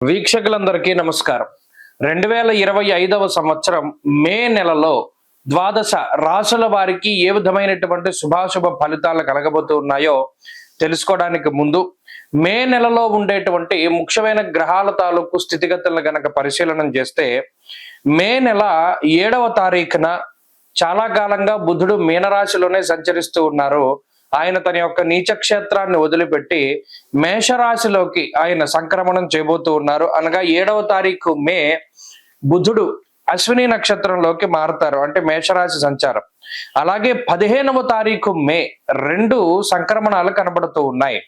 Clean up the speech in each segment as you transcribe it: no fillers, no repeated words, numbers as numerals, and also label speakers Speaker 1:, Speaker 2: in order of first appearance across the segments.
Speaker 1: వీక్షకులందరికీ నమస్కారం. 2025వ సంవత్సరం మే నెలలో ద్వాదశ రాశుల వారికి ఏ విధమైనటువంటి శుభాశుభ ఫలితాలు కలగబోతూ ఉన్నాయో తెలుసుకోవడానికి ముందు మే నెలలో ఉండేటువంటి ముఖ్యమైన గ్రహాల తాలూకు స్థితిగతులను గనక పరిశీలన చేస్తే మే నెల 7వ తారీఖున చాలా కాలంగా బుధుడు మీనరాశిలోనే సంచరిస్తూ ఉన్నారు. ఆయన తన యొక్క నీచ క్షేత్రాన్ని వదిలిపెట్టి మేషరాశిలోకి ఆయన సంక్రమణం చేయబోతూ ఉన్నారు. అనగా 7వ తారీఖు మే బుధుడు అశ్విని నక్షత్రంలోకి మారుతారు, అంటే మేషరాశి సంచారం. అలాగే 15వ తారీఖు మే 2 సంక్రమణాలు కనబడుతూ ఉన్నాయి.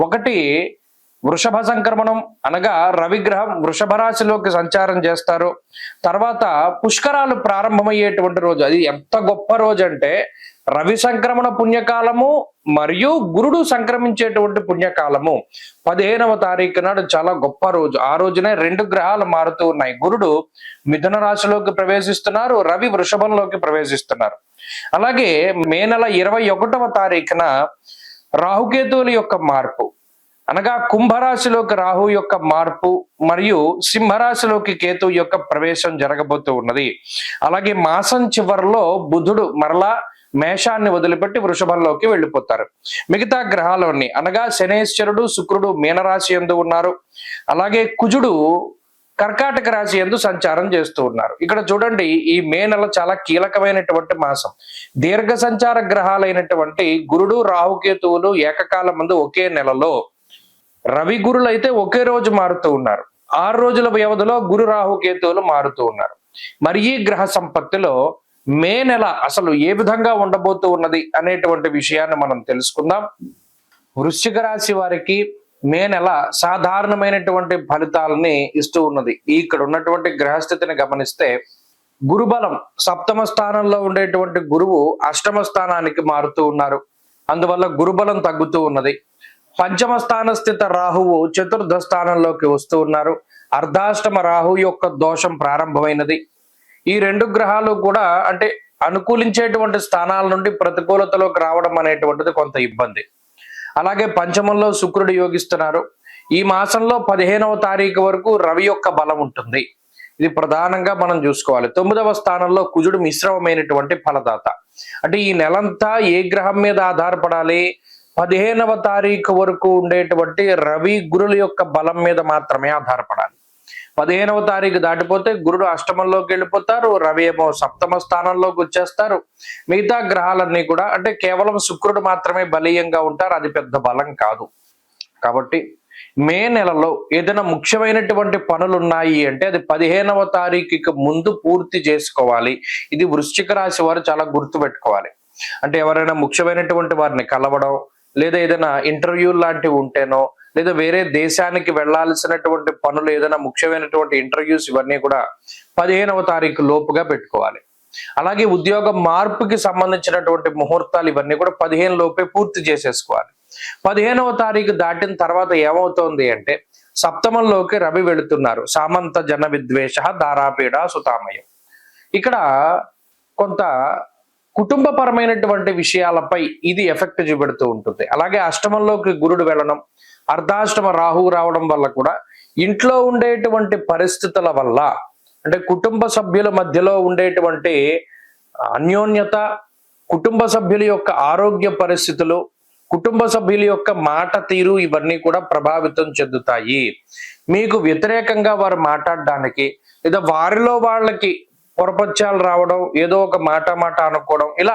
Speaker 1: ఒకటి వృషభ సంక్రమణం, అనగా రవిగ్రహం వృషభ రాశిలోకి సంచారం చేస్తారు. తర్వాత పుష్కరాలు ప్రారంభమయ్యేటువంటి రోజు. అది ఎంత గొప్ప రోజు అంటే రవి సంక్రమణ పుణ్యకాలము మరియు గురుడు సంక్రమించేటువంటి పుణ్యకాలము 15వ తారీఖు నాడు చాలా గొప్ప రోజు. ఆ రోజునే 2 గ్రహాలు మారుతూ ఉన్నాయి. గురుడు మిథున రాశిలోకి ప్రవేశిస్తున్నారు, రవి వృషభంలోకి ప్రవేశిస్తున్నారు. అలాగే మే నెల 21వ తారీఖున రాహుకేతువుల యొక్క మార్పు, అనగా కుంభరాశిలోకి రాహు యొక్క మార్పు మరియు సింహరాశిలోకి కేతు యొక్క ప్రవేశం జరగబోతూ ఉన్నది. అలాగే మాసం చివరిలో బుధుడు మరలా మేషాన్ని వదిలిపెట్టి వృషభంలోకి వెళ్ళిపోతారు. మిగతా గ్రహాలన్నీ, అనగా శనేశ్వరుడు శుక్రుడు మీనరాశి యందు ఉన్నారు. అలాగే కుజుడు కర్కాటక రాశి యందు సంచారం చేస్తూ ఉన్నారు. ఇక్కడ చూడండి, ఈ మే నెల చాలా కీలకమైనటువంటి మాసం. దీర్ఘ సంచార గ్రహాలైనటువంటి గురుడు రాహుకేతువులు ఏకకాలం ముందు ఒకే నెలలో, రవి గురులు అయితే ఒకే రోజు మారుతూ ఉన్నారు. 6 రోజుల వ్యవధిలో గురు రాహుకేతువులు మారుతూ ఉన్నారు. మరి ఈ గ్రహ సంపత్తిలో మే నెల అసలు ఏ విధంగా ఉండబోతూ ఉన్నది అనేటువంటి విషయాన్ని మనం తెలుసుకుందాం. వృశ్చిక రాశి వారికి మే నెల సాధారణమైనటువంటి ఫలితాలని ఇస్తూ ఉన్నది. ఇక్కడ ఉన్నటువంటి గ్రహస్థితిని గమనిస్తే గురుబలం 7వ స్థానంలో ఉండేటువంటి గురువు 8వ స్థానానికి మారుతూ ఉన్నారు. అందువల్ల గురుబలం తగ్గుతూ ఉన్నది. 5వ స్థాన స్థిత రాహువు 4థ స్థానంలోకి వస్తూ ఉన్నారు. అర్ధాష్టమ రాహు యొక్క దోషం ప్రారంభమైనది. ఈ 2 గ్రహాలు కూడా అంటే అనుకూలించేటువంటి స్థానాల నుండి ప్రతికూలతలోకి రావడం అనేటువంటిది కొంత ఇబ్బంది. అలాగే పంచమంలో శుక్రుడు యోగిస్తున్నారు. ఈ మాసంలో 15వ తారీఖు వరకు రవి యొక్క బలం ఉంటుంది. ఇది ప్రధానంగా మనం చూసుకోవాలి. 9వ స్థానంలో కుజుడు మిశ్రమమైనటువంటి ఫలదాత. అంటే ఈ నెలంతా ఏ గ్రహం మీద ఆధారపడాలి? 15వ తారీఖు వరకు ఉండేటువంటి రవి గురుల యొక్క బలం మీద మాత్రమే ఆధారపడాలి. 15వ తారీఖు దాటిపోతే గురుడు అష్టమంలోకి వెళ్ళిపోతారు, రవి ఏమో 7వ స్థానంలోకి వచ్చేస్తారు. మిగతా గ్రహాలన్నీ కూడా అంటే కేవలం శుక్రుడు మాత్రమే బలీయంగా ఉంటారు. అది పెద్ద బలం కాదు. కాబట్టి మే నెలలో ఏదైనా ముఖ్యమైనటువంటి పనులు ఉన్నాయి అంటే అది 15వ తారీఖుకి ముందు పూర్తి చేసుకోవాలి. ఇది వృశ్చిక రాశి వారు చాలా గుర్తుపెట్టుకోవాలి. అంటే ఎవరైనా ముఖ్యమైనటువంటి వారిని కలవడం, లేదా ఏదైనా ఇంటర్వ్యూ లాంటివి ఉంటేనో, లేదా వేరే దేశానికి వెళ్లాల్సినటువంటి పనులు, ఏదైనా ముఖ్యమైనటువంటి ఇంటర్వ్యూస్, ఇవన్నీ కూడా 15వ తారీఖు లోపుగా పెట్టుకోవాలి. అలాగే ఉద్యోగ మార్పుకి సంబంధించినటువంటి ముహూర్తాలు ఇవన్నీ కూడా 15 లోపే పూర్తి చేసేసుకోవాలి. 15వ తారీఖు దాటిన తర్వాత ఏమవుతోంది అంటే 7మంలోకి రవి వెళుతున్నారు. సామంత జన విద్వేష దారాపీడ సుతామయం. ఇక్కడ కొంత కుటుంబపరమైనటువంటి విషయాలపై ఇది ఎఫెక్ట్ చూపెడుతూ ఉంటుంది. అలాగే అష్టమంలోకి గురుడు వెళ్ళడం, అర్ధాష్టమ రాహువు రావడం వల్ల కూడా ఇంట్లో ఉండేటువంటి పరిస్థితుల వల్ల, అంటే కుటుంబ సభ్యుల మధ్యలో ఉండేటువంటి అన్యోన్యత, కుటుంబ సభ్యుల యొక్క ఆరోగ్య పరిస్థితులు, కుటుంబ సభ్యుల యొక్క మాట తీరు, ఇవన్నీ కూడా ప్రభావితం చెందుతాయి. మీకు వ్యతిరేకంగా వారు మాట్లాడడానికి, లేదా వారిలో వాళ్ళకి పొరపత్యాలు రావడం, ఏదో ఒక మాట అనుకోవడం, ఇలా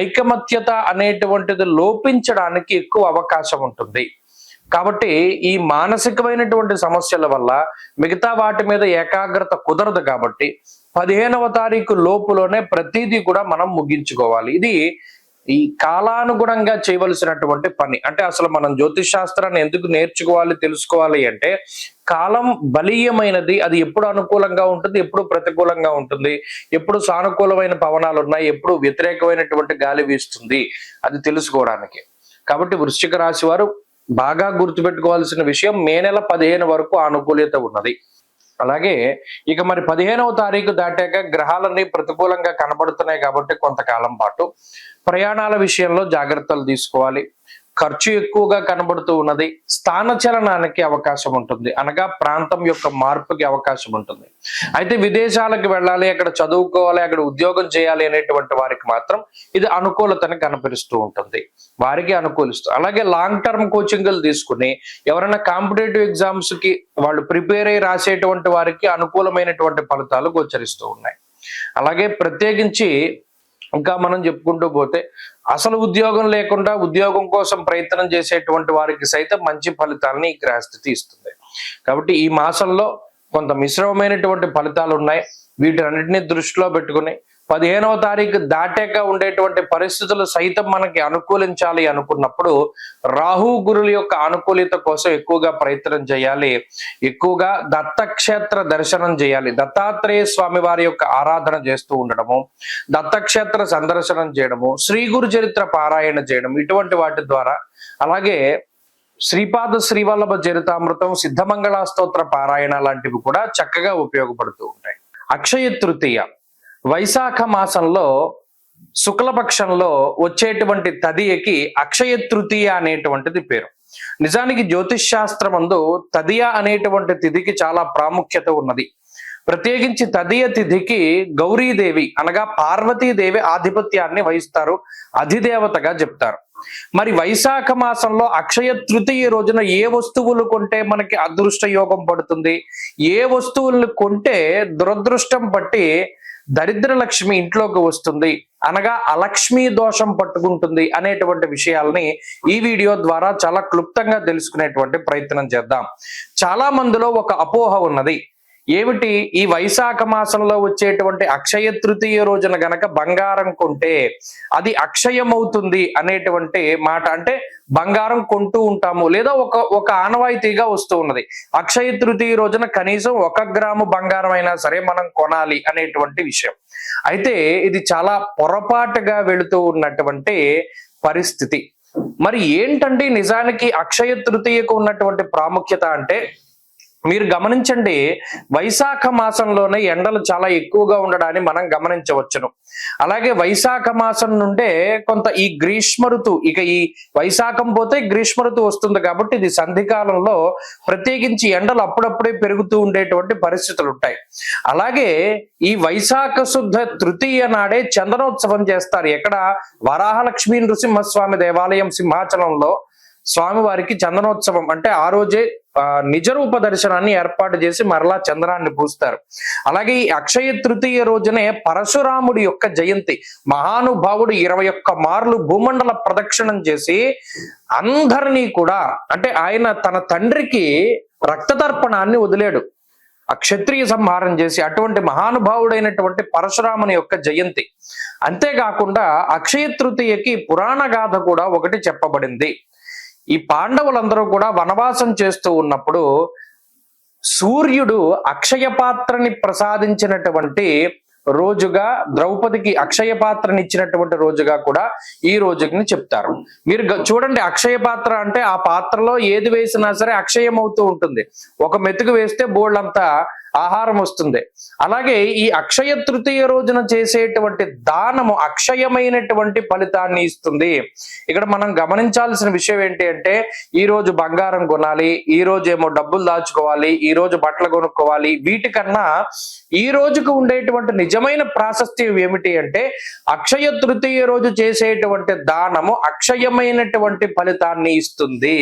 Speaker 1: ఐకమత్యత అనేటువంటిది లోపించడానికి ఎక్కువ అవకాశం ఉంటుంది. కాబట్టి ఈ మానసికమైనటువంటి సమస్యల వల్ల మిగతా వాటి మీద ఏకాగ్రత కుదరదు. కాబట్టి 15వ తారీఖు లోపులోనే ప్రతిదీ కూడా మనం ముగించుకోవాలి. ఇది ఈ కాలానుగుణంగా చేయవలసినటువంటి పని. అంటే అసలు మనం జ్యోతిష్ శాస్త్రాన్ని ఎందుకు నేర్చుకోవాలి, తెలుసుకోవాలి అంటే కాలం బలీయమైనది. అది ఎప్పుడు అనుకూలంగా ఉంటుంది, ఎప్పుడు ప్రతికూలంగా ఉంటుంది, ఎప్పుడు సానుకూలమైన పవనాలు ఉన్నాయి, ఎప్పుడు వ్యతిరేకమైనటువంటి గాలి వీస్తుంది, అది తెలుసుకోవడానికి. కాబట్టి వృశ్చిక రాశి వారు బాగా గుర్తుపెట్టుకోవాల్సిన విషయం, మే నెల 15 వరకు అనుకూలత ఉన్నది. అలాగే ఇక మరి 15వ తారీఖు దాటాక గ్రహాలన్నీ ప్రతికూలంగా కనబడుతున్నాయి. కాబట్టి కొంతకాలం పాటు ప్రయాణాల విషయంలో జాగ్రత్తలు తీసుకోవాలి. ఖర్చు ఎక్కువగా కనబడుతూ ఉన్నది. స్థానచలనానికి అవకాశం ఉంటుంది, అనగా ప్రాంతం యొక్క మార్పుకి అవకాశం ఉంటుంది. అయితే విదేశాలకు వెళ్ళాలి, అక్కడ చదువుకోవాలి, అక్కడ ఉద్యోగం చేయాలి అనేటువంటి వారికి మాత్రం ఇది అనుకూలతని కనపరుస్తూ ఉంటుంది, వారికి అనుకూలిస్తూ. అలాగే లాంగ్ టర్మ్ కోచింగ్లు తీసుకుని ఎవరైనా కాంపిటేటివ్ ఎగ్జామ్స్ కి వాళ్ళు ప్రిపేర్ అయ్యి రాసేటువంటి వారికి అనుకూలమైనటువంటి ఫలితాలు గోచరిస్తూ ఉన్నాయి. అలాగే ప్రత్యేకించి ఇంకా మనం చెప్పుకుంటూ పోతే అసలు ఉద్యోగం లేకుండా ఉద్యోగం కోసం ప్రయత్నం చేసేటువంటి వారికి సైతం మంచి ఫలితాలని ఈ గ్రహస్థితి ఇస్తుంది. కాబట్టి ఈ మాసంలో కొంత మిశ్రమమైనటువంటి ఫలితాలు ఉన్నాయి. వీటన్నిటిని దృష్టిలో పెట్టుకుని 15వ తారీఖు దాటాక ఉండేటువంటి పరిస్థితులు సైతం మనకి అనుకూలించాలి అనుకున్నప్పుడు రాహు గురుల యొక్క అనుకూలిత కోసం ఎక్కువగా ప్రయత్నం చేయాలి. ఎక్కువగా దత్తక్షేత్ర దర్శనం చేయాలి. దత్తాత్రేయ స్వామి వారి యొక్క ఆరాధన చేస్తూ ఉండడము, దత్తక్షేత్ర సందర్శనం చేయడము, శ్రీ గురు చరిత్ర పారాయణ చేయడం, ఇటువంటి వాటి ద్వారా, అలాగే శ్రీపాద శ్రీవల్లభ చరితామృతం, సిద్ధమంగళ స్తోత్ర పారాయణ లాంటివి కూడా చక్కగా ఉపయోగపడుతూ ఉంటాయి. అక్షయ తృతీయ వైశాఖ మాసంలో శుక్లపక్షంలో వచ్చేటువంటి తదియకి అక్షయ తృతీయ అనేటువంటిది పేరు. నిజానికి జ్యోతిష్ శాస్త్రమందు తదియ అనేటువంటి తిథికి చాలా ప్రాముఖ్యత ఉన్నది. ప్రత్యేకించి తదియ తిథికి గౌరీదేవి అనగా పార్వతీదేవి ఆధిపత్యాన్ని వహిస్తారు, అధిదేవతగా చెప్తారు. మరి వైశాఖ మాసంలో అక్షయ తృతీయ రోజున ఏ వస్తువులు కొంటే మనకి అదృష్ట యోగం పడుతుంది, ఏ వస్తువులను కొంటే దురదృష్టం పట్టి దరిద్ర లక్ష్మి ఇంట్లోకి వస్తుంది, అనగా అలక్ష్మీ దోషం పట్టుకుంటుంది అనేటువంటి విషయాల్ని ఈ వీడియో ద్వారా చాలా క్లుప్తంగా తెలుసుకునేటువంటి ప్రయత్నం చేద్దాం. చాలా మందిలో ఒక అపోహ ఉన్నది. ఏమిటి? ఈ వైశాఖ మాసంలో వచ్చేటువంటి అక్షయ తృతీయ రోజున గనక బంగారం కొంటే అది అక్షయమవుతుంది అనేటువంటి మాట. అంటే బంగారం కొంటూ ఉంటాము, లేదా ఒక ఆనవాయితీగా వస్తూ ఉన్నది. అక్షయ తృతీయ రోజున కనీసం 1 గ్రాము బంగారం అయినా సరే మనం కొనాలి అనేటువంటి విషయం. అయితే ఇది చాలా పొరపాటుగా వెళుతూ ఉన్నటువంటి పరిస్థితి. మరి ఏంటంటే నిజానికి అక్షయ తృతీయకు ఉన్నటువంటి ప్రాముఖ్యత అంటే, మీరు గమనించండి, వైశాఖ మాసంలోనే ఎండలు చాలా ఎక్కువగా ఉండడాన్ని మనం గమనించవచ్చును. అలాగే వైశాఖ మాసం నుండే కొంత ఈ గ్రీష్మ ఋతువు, ఇక ఈ వైశాఖం పోతే గ్రీష్మ ఋతువు వస్తుంది కాబట్టి ఇది సంధికాలంలో ప్రత్యేకించి ఎండలు అప్పుడప్పుడే పెరుగుతూ ఉండేటువంటి పరిస్థితులు ఉంటాయి. అలాగే ఈ వైశాఖ శుద్ధ తృతీయ నాడే చందనోత్సవం చేస్తారు. ఎక్కడ? వరాహలక్ష్మీ నృసింహస్వామి దేవాలయం సింహాచలంలో స్వామివారికి చందనోత్సవం అంటే ఆ రోజే నిజరూప దర్శనాన్ని ఏర్పాటు చేసి మరలా చంద్రాన్ని పూస్తారు. అలాగే ఈ అక్షయ తృతీయ రోజునే పరశురాముడి యొక్క జయంతి. మహానుభావుడు 21 మార్లు భూమండల ప్రదక్షిణం చేసి అందరినీ కూడా, అంటే ఆయన తన తండ్రికి రక్తతర్పణాన్ని వదిలేడు, ఆ క్షత్రియ సంహారం చేసి, అటువంటి మహానుభావుడైనటువంటి పరశురాముని యొక్క జయంతి. అంతేకాకుండా అక్షయ తృతీయకి పురాణ గాథ కూడా ఒకటి చెప్పబడింది. ఈ పాండవులందరూ కూడా వనవాసం చేస్తూ ఉన్నప్పుడు సూర్యుడు అక్షయ పాత్రని ప్రసాదించినటువంటి రోజుగా, ద్రౌపదికి అక్షయ పాత్రని ఇచ్చినటువంటి రోజుగా కూడా ఈ రోజుని చెప్తారు. మీరు చూడండి, అక్షయ పాత్ర అంటే ఆ పాత్రలో ఏది వేసినా సరే అక్షయం అవుతూ ఉంటుంది. ఒక మెతుకు వేస్తే బోళ్ళంతా ఆహారం వస్తుంది. అలాగే ఈ అక్షయ తృతీయ రోజున చేసేటువంటి దానము అక్షయమైనటువంటి ఫలితాన్ని ఇస్తుంది. ఇక్కడ మనం గమనించాల్సిన విషయం ఏంటి అంటే, ఈ రోజు బంగారం కొనాలి, ఈ రోజు ఏమో డబ్బులు దాచుకోవాలి, ఈ రోజు బట్టలు కొనుక్కోవాలి, వీటికన్నా ఈ రోజుకు ఉండేటువంటి నిజమైన ప్రాశస్త్యం ఏమిటి అంటే, అక్షయ తృతీయ రోజు చేసేటువంటి దానము అక్షయమైనటువంటి ఫలితాన్ని ఇస్తుంది.